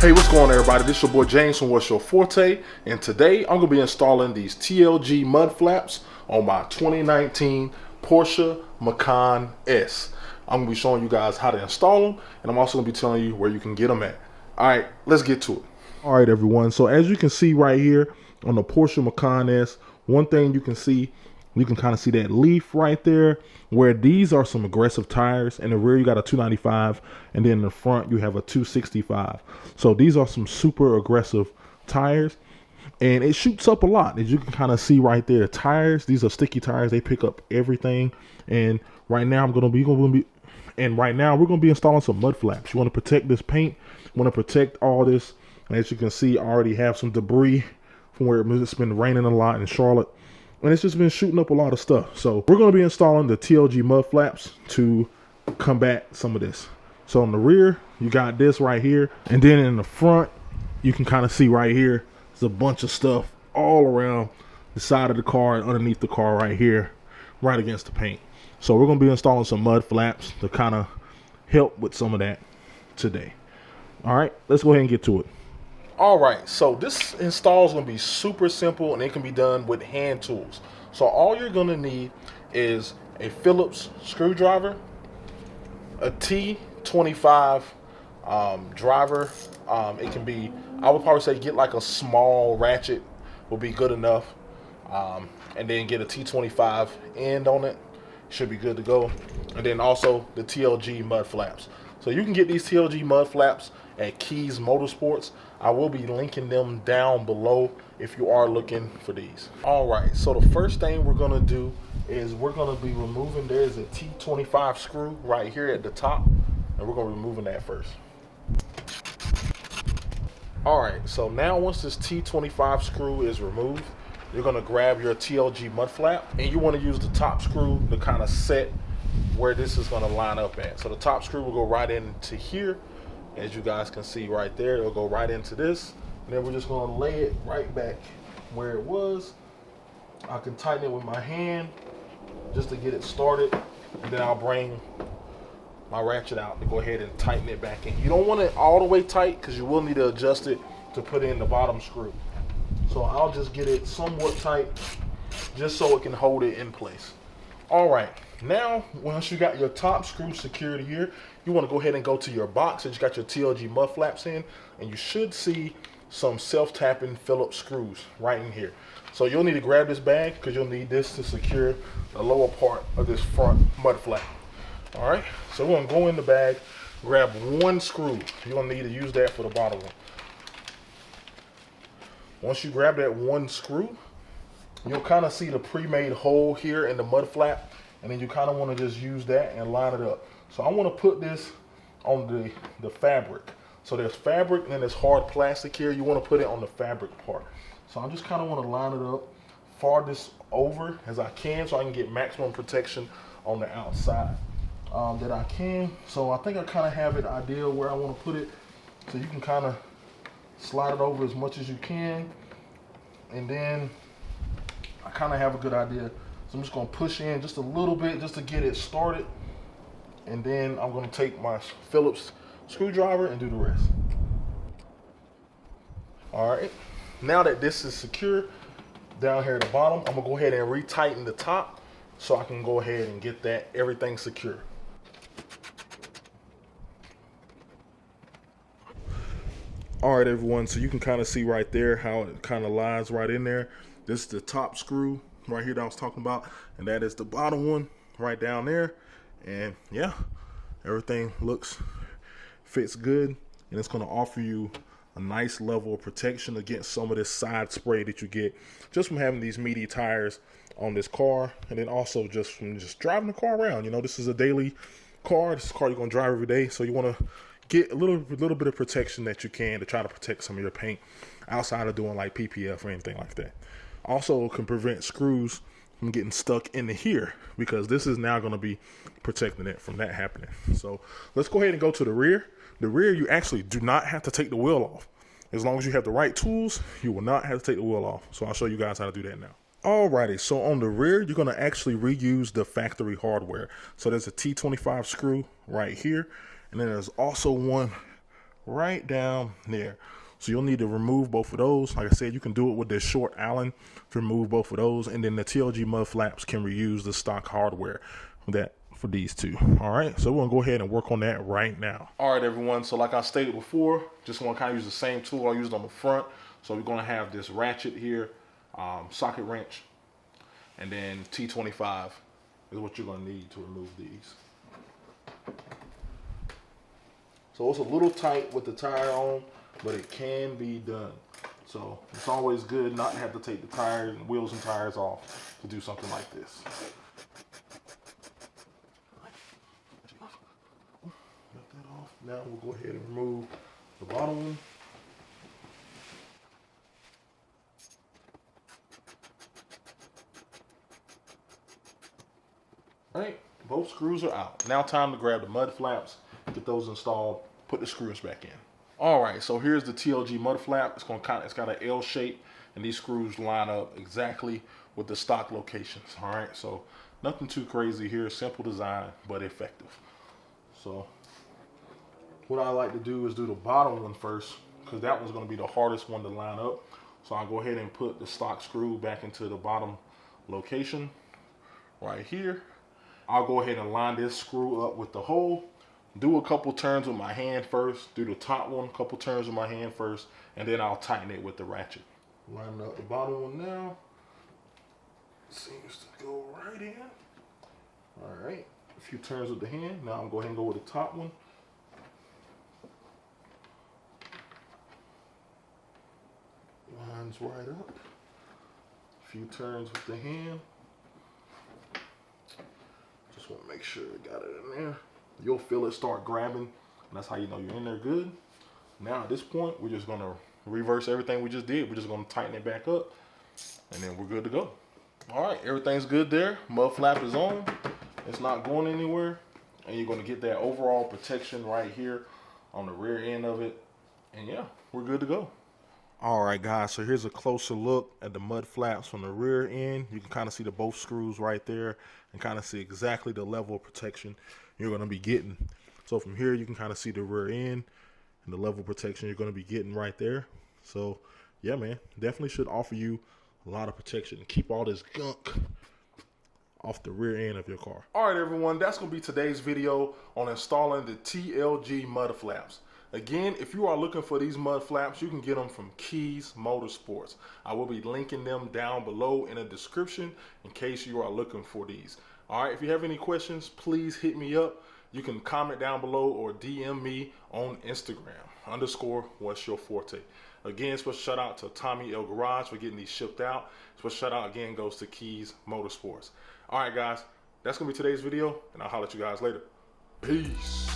Hey, what's going on, everybody? This is your boy James from What's Your Forte, and today I'm going to be installing these TLG Mud Flaps on my 2019 Porsche Macan S. I'm going to be showing you guys how to install them, and I'm also going to be telling you where you can get them at. Alright, let's get to it. Alright, everyone, so as you can see right here on the Porsche Macan S, one thing you can see, you can kind of see that leaf right there, where these are some aggressive tires. In the rear, you got a 295, and then in the front, you have a 265. So these are some super aggressive tires, and it shoots up a lot. As you can kind of see right there, tires, these are sticky tires. They pick up everything. And right now, we're going to be installing some mud flaps. You want to protect this paint. You want to protect all this. And as you can see, I already have some debris from where it's been raining a lot in Charlotte. And it's just been shooting up a lot of stuff. So we're going to be installing the TLG Mud Flaps to combat some of this. So on the rear, you got this right here. And then in the front, you can kind of see right here, there's a bunch of stuff all around the side of the car and underneath the car right here, right against the paint. So we're going to be installing some mud flaps to kind of help with some of that today. All right, let's go ahead and get to it. All right, so this install is going to be super simple, and it can be done with hand tools. So all you're going to need is a Phillips screwdriver, a T25 driver. It can be, I would probably say get like a small ratchet will be good enough, and then get a T25 end on it. Should be good to go. And then also the TLG Mud Flaps. So you can get these TLG Mud Flaps at Keys Motorsports. I will be linking them down below if you are looking for these. All right, so the first thing we're gonna do is we're gonna be removing, there's a T25 screw right here at the top, and we're gonna be removing that first. All right, so now once this T25 screw is removed, you're gonna grab your TLG mud flap, and you wanna use the top screw to kind of set where this is gonna line up at. So the top screw will go right into here. As you guys can see right there, it'll go right into this. And then we're just gonna lay it right back where it was. I can tighten it with my hand just to get it started. And then I'll bring my ratchet out to go ahead and tighten it back in. You don't want it all the way tight because you will need to adjust it to put in the bottom screw. So I'll just get it somewhat tight just so it can hold it in place. All right, now once you got your top screw secured here, you want to go ahead and go to your box that you got your TLG mud flaps in, and you should see some self-tapping Phillips screws right in here. So you'll need to grab this bag because you'll need this to secure the lower part of this front mud flap. All right, so we're going to go in the bag, grab one screw. You're going to need to use that for the bottom one. Once you grab that one screw, you'll kind of see the pre-made hole here in the mud flap, and then you kind of want to just use that and line it up. So I want to put this on the fabric. So there's fabric and then there's hard plastic here. You want to put it on the fabric part. So I just kind of want to line it up farthest over as I can so I can get maximum protection on the outside that I can. So I think I kind of have it ideal where I want to put it. So you can kind of slide it over as much as you can. And then I kind of have a good idea. So I'm just going to push in just a little bit just to get it started. And then I'm going to take my Phillips screwdriver and do the rest. All right, now that this is secure down here at the bottom, I'm going to go ahead and retighten the top so I can go ahead and get everything secure. All right, everyone, so you can kind of see right there how it kind of lies right in there. This is the top screw right here that I was talking about, and that is the bottom one right down there. And yeah, everything fits good, and it's going to offer you a nice level of protection against some of this side spray that you get just from having these meaty tires on this car, and then also just from driving the car around. You know, this is a daily car. This is a car you're going to drive every day, so you want to get a little bit of protection that you can to try to protect some of your paint outside of doing like PPF or anything like that. Also can prevent screws from getting stuck into here because this is now going to be protecting it from that happening. So let's go ahead and go to the rear. The rear, you actually do not have to take the wheel off. As long as you have the right tools, you will not have to take the wheel off. So I'll show you guys how to do that now. Alrighty, so on the rear, you're going to actually reuse the factory hardware. So there's a T25 screw right here, and then there's also one right down there. So you'll need to remove both of those. Like I said, you can do it with this short Allen to remove both of those, and then the TLG Mud Flaps can reuse the stock hardware for these two. All right, so we're gonna go ahead and work on that right now. All right, everyone. So like I stated before, just want to kind of use the same tool I used on the front. So we're gonna have this ratchet here, socket wrench, and then T25 is what you're gonna need to remove these. So it's a little tight with the tire on, but it can be done. So it's always good not to have to take the tires and wheels and tires off to do something like this. Got that off. Now we'll go ahead and remove the bottom one. All right, both screws are out. Now time to grab the mud flaps, get those installed, put the screws back in. All right, so here's the TLG mud flap. It's got an L shape, and these screws line up exactly with the stock locations. All right, so nothing too crazy here, simple design, but effective. So what I like to do is do the bottom one first, because that one's gonna be the hardest one to line up. So I'll go ahead and put the stock screw back into the bottom location right here. I'll go ahead and line this screw up with the hole. Do a couple turns with my hand first. Do the top one, couple turns with my hand first, and then I'll tighten it with the ratchet. Line up the bottom one now. Seems to go right in. All right, a few turns with the hand. Now I'm going to go ahead and go with the top one. Lines right up. A few turns with the hand. Just want to make sure I got it in there. You'll feel it start grabbing, and that's how you know you're in there good. Now at this point, we're just gonna reverse everything we just did. We're just gonna tighten it back up, and then we're good to go. All right, everything's good there. Mud flap is on. It's not going anywhere, and you're gonna get that overall protection right here on the rear end of it. And yeah, we're good to go. All right, guys, so here's a closer look at the mud flaps from the rear end. You can kind of see the both screws right there and kind of see exactly the level of protection you're going to be getting. So from here, you can kind of see the rear end and the level of protection you're going to be getting right there. So yeah, man, definitely should offer you a lot of protection and keep all this gunk off the rear end of your car. All right, everyone, that's going to be today's video on installing the TLG mud flaps. Again, if you are looking for these mud flaps, you can get them from Keys Motorsports. I will be linking them down below in the description in case you are looking for these. All right, if you have any questions, please hit me up. You can comment down below or DM me on Instagram, _what's your forte. Again, special shout out to Tommy L Garage for getting these shipped out. Special shout out again goes to Keys Motorsports. All right, guys, that's going to be today's video, and I'll holler at you guys later. Peace.